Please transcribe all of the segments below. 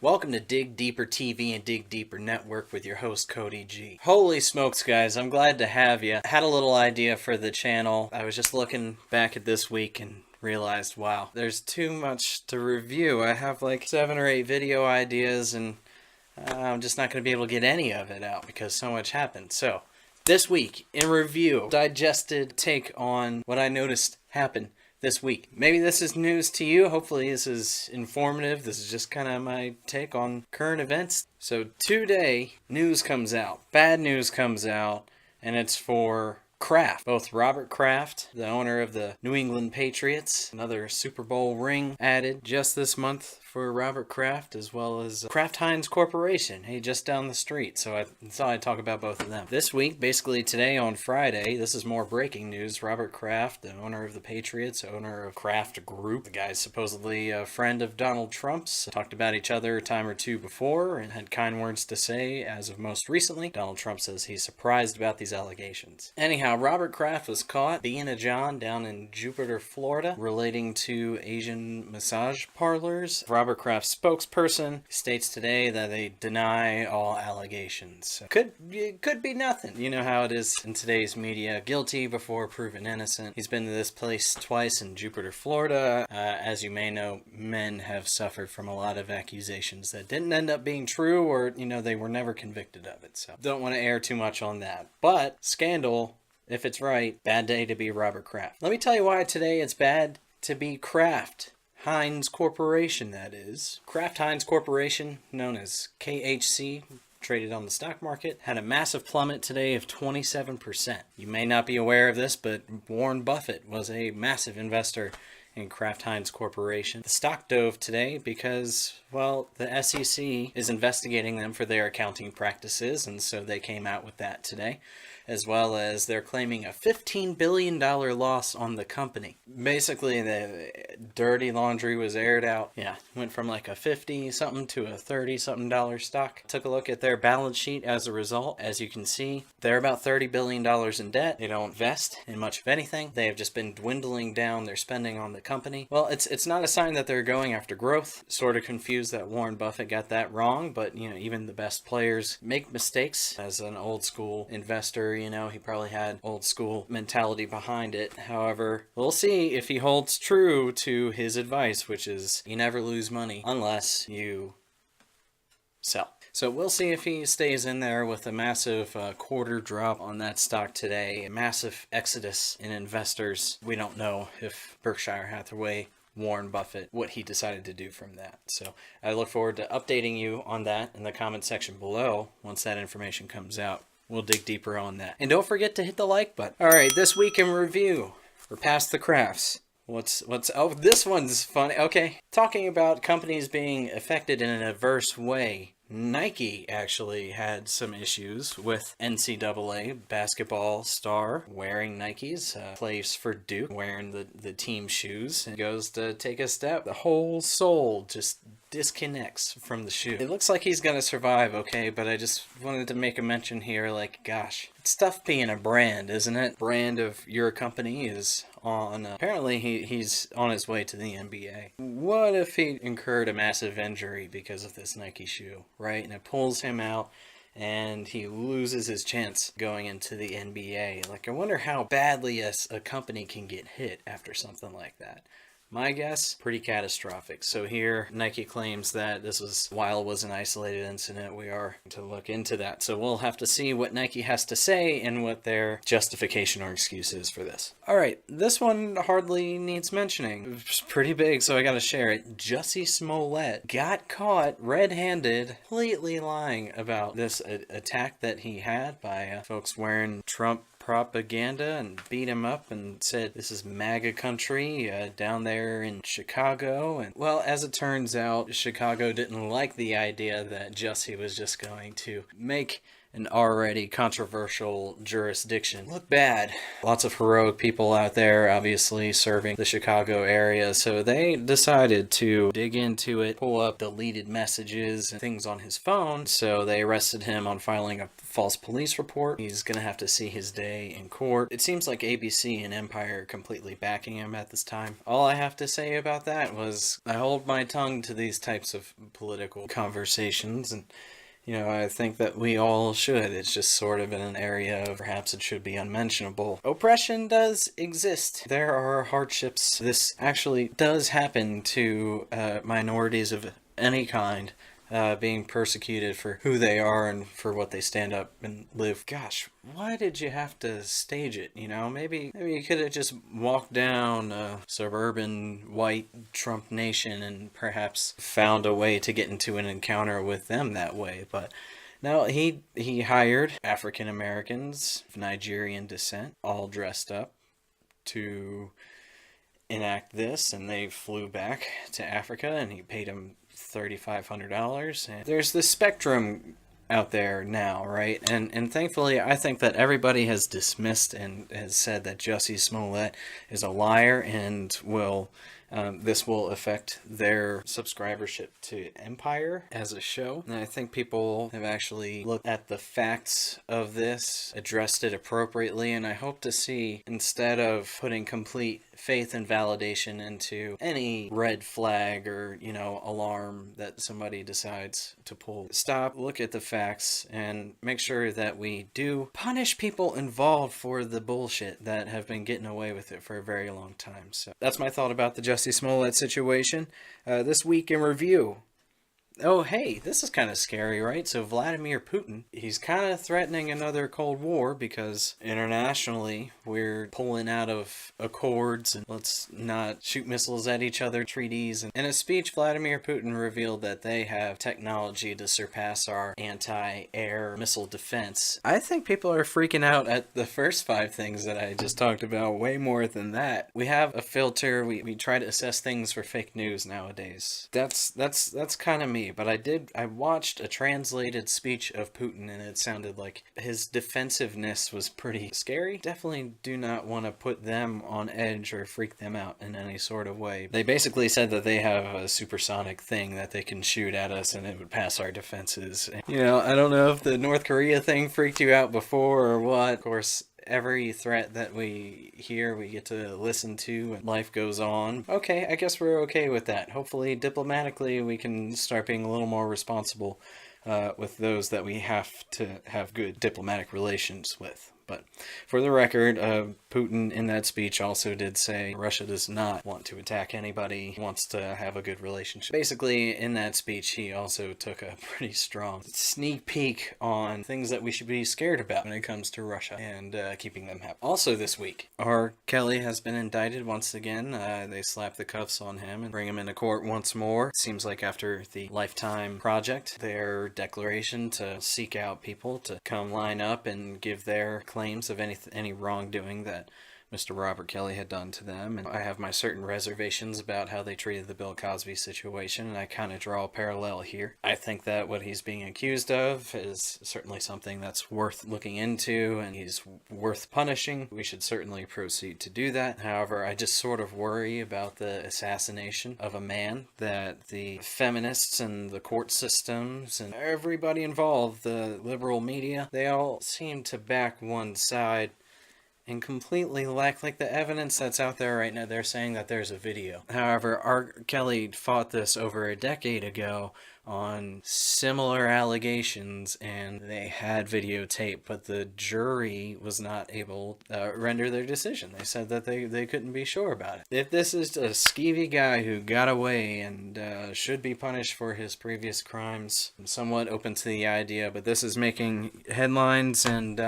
Welcome to Dig Deeper TV and Dig Deeper Network with your host Cody G. Holy smokes, guys, I'm glad to have you. I had a little idea for the channel. I was just looking back at this week and realized, wow, there's too much to review. I have like 7 or 8 video ideas and I'm just not going to be able to get any of it out because so much happened. So, this week in review, digested take on what I noticed happen this week. Maybe this is news to you. Hopefully this is informative. This is just kind of my take on current events. So today, news comes out. Bad news comes out, and it's for Kraft. Both Robert Kraft, the owner of the New England Patriots, another Super Bowl ring added just this month for Robert Kraft, as well as Kraft Heinz Corporation, hey, just down the street. So I thought I'd talk about both of them. This week, basically today on Friday, this is more breaking news. Robert Kraft, the owner of the Patriots, owner of Kraft Group, the guy's supposedly a friend of Donald Trump's, talked about each other a time or two before and had kind words to say as of most recently. Donald Trump says he's surprised about these allegations. Anyhow, Robert Kraft was caught being a John down in Jupiter, Florida, relating to Asian massage parlors. Robert Kraft's spokesperson states today that they deny all allegations. Could be nothing. You know how it is in today's media. Guilty before proven innocent. He's been to this place twice in Jupiter, Florida. As you may know, men have suffered from a lot of accusations that didn't end up being true, or, they were never convicted of it. So don't want to air too much on that. But scandal, if it's right, bad day to be Robert Kraft. Let me tell you why today it's bad to be Kraft Heinz Corporation, that is. Kraft Heinz Corporation, known as KHC, traded on the stock market, had a massive plummet today of 27%. You may not be aware of this, but Warren Buffett was a massive investor in Kraft Heinz Corporation. The stock dove today because, well, the SEC is investigating them for their accounting practices, and so they came out with that today, as well as they're claiming a $15 billion loss on the company. Basically, the dirty laundry was aired out. Yeah, went from like a 50-something to a 30-something stock. Took a look at their balance sheet as a result. As you can see, they're about $30 billion in debt. They don't invest in much of anything. They have just been dwindling down their spending on the company. Well, it's not a sign that they're going after growth. Sort of confused that Warren Buffett got that wrong, but, even the best players make mistakes. As an old school investor, he probably had old school mentality behind it. However, we'll see if he holds true to his advice, which is you never lose money unless you sell. So we'll see if he stays in there with a massive quarter drop on that stock today. A massive exodus in investors. We don't know if Berkshire Hathaway, Warren Buffett, what he decided to do from that. So I look forward to updating you on that in the comment section below once that information comes out. We'll dig deeper on that. And don't forget to hit the like button. All right, this week in review, we're past the crafts. Oh, this one's funny. Okay, talking about companies being affected in an adverse way. Nike actually had some issues with NCAA basketball star wearing Nikes, plays for Duke, wearing the team shoes, and goes to take a step. The whole soul just disconnects from the shoe. It looks like he's gonna survive, okay, but I just wanted to make a mention here, like, gosh, it's tough being a brand, isn't it? Brand of your company is on, apparently he's on his way to the NBA. What if he incurred a massive injury because of this Nike shoe, right? And it pulls him out and he loses his chance going into the NBA. Like, I wonder how badly a company can get hit after something like that. My guess, pretty catastrophic. So here, Nike claims that while it was an isolated incident, we are to look into that. So we'll have to see what Nike has to say and what their justification or excuse is for this. All right, this one hardly needs mentioning. It's pretty big, so I gotta share it. Jussie Smollett got caught red-handed, completely lying about this attack that he had by folks wearing Trump propaganda and beat him up and said this is MAGA country down there in Chicago. And well, as it turns out, Chicago didn't like the idea that Jussie was just going to make an already controversial jurisdiction look bad. Lots of heroic people out there, obviously, serving the Chicago area, so they decided to dig into it, pull up deleted messages and things on his phone, so they arrested him on filing a false police report. He's gonna have to see his day in court. It seems like ABC and Empire are completely backing him at this time. All I have to say about that was I hold my tongue to these types of political conversations, and I think that we all should. It's just sort of in an area of perhaps it should be unmentionable. Oppression does exist. There are hardships. This actually does happen to minorities of any kind. Being persecuted for who they are and for what they stand up and live. Gosh, why did you have to stage it? Maybe you could have just walked down a suburban white Trump nation and perhaps found a way to get into an encounter with them that way. But no, he hired African Americans of Nigerian descent, all dressed up, to enact this, and they flew back to Africa, and he paid them $3,500. And there's this spectrum out there now, right? And thankfully, I think that everybody has dismissed and has said that Jussie Smollett is a liar and this will affect their subscribership to Empire as a show. And I think people have actually looked at the facts of this, addressed it appropriately, and I hope to see, instead of putting complete faith and validation into any red flag or, alarm that somebody decides to pull, look at the facts, and make sure that we do punish people involved for the bullshit that have been getting away with it for a very long time. So that's my thought about the Jussie Smollett situation. This week in review. Oh, hey, this is kind of scary, right? So Vladimir Putin, he's kind of threatening another Cold War because internationally we're pulling out of accords and let's not shoot missiles at each other, treaties. And in a speech, Vladimir Putin revealed that they have technology to surpass our anti-air missile defense. I think people are freaking out at the first 5 things that I just talked about way more than that. We have a filter. We try to assess things for fake news nowadays. That's kind of me. But I watched a translated speech of Putin, and it sounded like his defensiveness was pretty scary. Definitely do not want to put them on edge or freak them out in any sort of way. They basically said that they have a supersonic thing that they can shoot at us and it would pass our defenses. I don't know if the North Korea thing freaked you out before or what. Of course, every threat that we hear, we get to listen to, and life goes on. Okay, I guess we're okay with that. Hopefully, diplomatically, we can start being a little more responsible with those that we have to have good diplomatic relations with. But for the record, Putin in that speech also did say Russia does not want to attack anybody. He wants to have a good relationship. Basically, in that speech, he also took a pretty strong sneak peek on things that we should be scared about when it comes to Russia and keeping them happy. Also this week, R. Kelly has been indicted once again. They slapped the cuffs on him and bring him into court once more. It seems like after the Lifetime Project, their declaration to seek out people to come line up and give their claims of any wrongdoing that Mr. Robert Kelly had done to them. And I have my certain reservations about how they treated the Bill Cosby situation, and I kind of draw a parallel here. I think that what he's being accused of is certainly something that's worth looking into, and he's worth punishing. We should certainly proceed to do that. However, I just sort of worry about the assassination of a man that the feminists and the court systems and everybody involved, the liberal media, they all seem to back one side and completely lack, the evidence that's out there right now. They're saying that there's a video. However, R. Kelly fought this over a decade ago on similar allegations, and they had videotape, but the jury was not able to render their decision. They said that they couldn't be sure about it. If this is a skeevy guy who got away and should be punished for his previous crimes, I'm somewhat open to the idea, but this is making headlines, and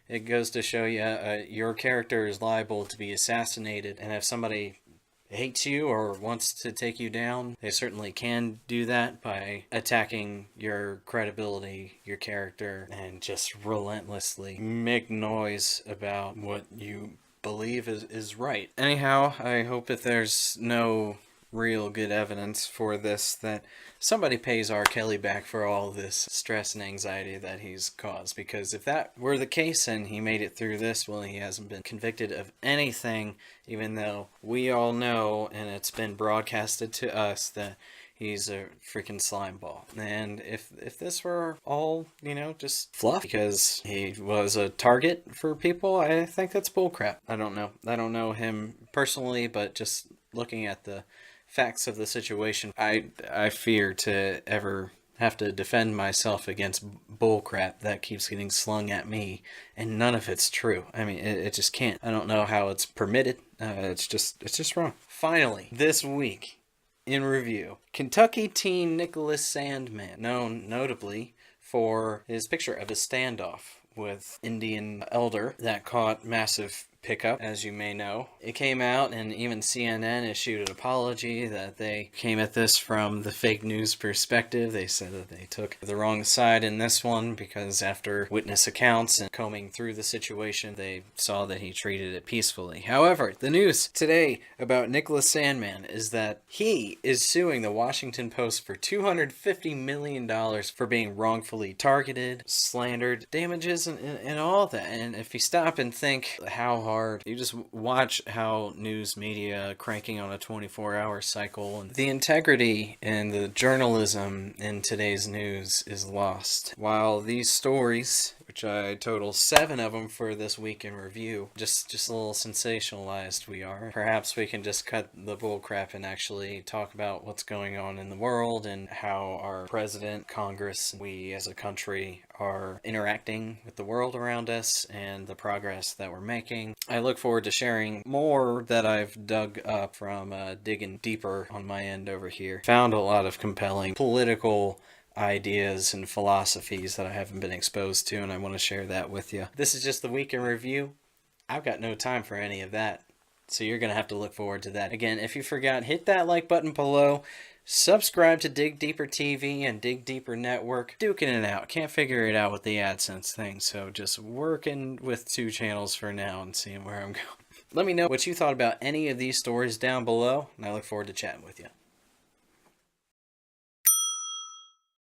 it goes to show you your character is liable to be assassinated, and if somebody hates you or wants to take you down, they certainly can do that by attacking your credibility, your character, and just relentlessly make noise about what you believe is right. Anyhow, I hope that there's no real good evidence for this, that somebody pays R. Kelly back for all this stress and anxiety that he's caused. Because if that were the case and he made it through this, well, he hasn't been convicted of anything, even though we all know, and it's been broadcasted to us, that he's a freaking slime ball. And if this were all, just fluff because he was a target for people, I think that's bullcrap. I don't know. I don't know him personally, but just looking at the facts of the situation, I fear to ever have to defend myself against bullcrap that keeps getting slung at me, and none of it's true. I mean, it just can't. I don't know how it's permitted. It's just wrong. Finally, this week in review, Kentucky teen Nicholas Sandmann, known notably for his picture of a standoff with Indian elder that caught massive pickup, as you may know. It came out, and even CNN issued an apology that they came at this from the fake news perspective. They said that they took the wrong side in this one because after witness accounts and combing through the situation, they saw that he treated it peacefully. However, the news today about Nicholas Sandmann is that he is suing the Washington Post for $250 million for being wrongfully targeted, slandered, damages, and all that. And if you stop and think how hard, you just watch how news media cranking on a 24-hour cycle, and the integrity and the journalism in today's news is lost. While these stories, which I total 7 of them for this week in review, just a little sensationalized we are. Perhaps we can just cut the bullcrap and actually talk about what's going on in the world and how our president, Congress, we as a country are interacting with the world around us and the progress that we're making. I look forward to sharing more that I've dug up from digging deeper on my end over here. Found a lot of compelling political ideas and philosophies that I haven't been exposed to, and I want to share that with you. This is just the week in review. I've got no time for any of that, so you're going to have to look forward to that. Again, if you forgot, hit that like button below. Subscribe to Dig Deeper TV and Dig Deeper Network. Duking it out. Can't figure it out with the AdSense thing, so just working with 2 channels for now and seeing where I'm going. Let me know what you thought about any of these stories down below, and I look forward to chatting with you.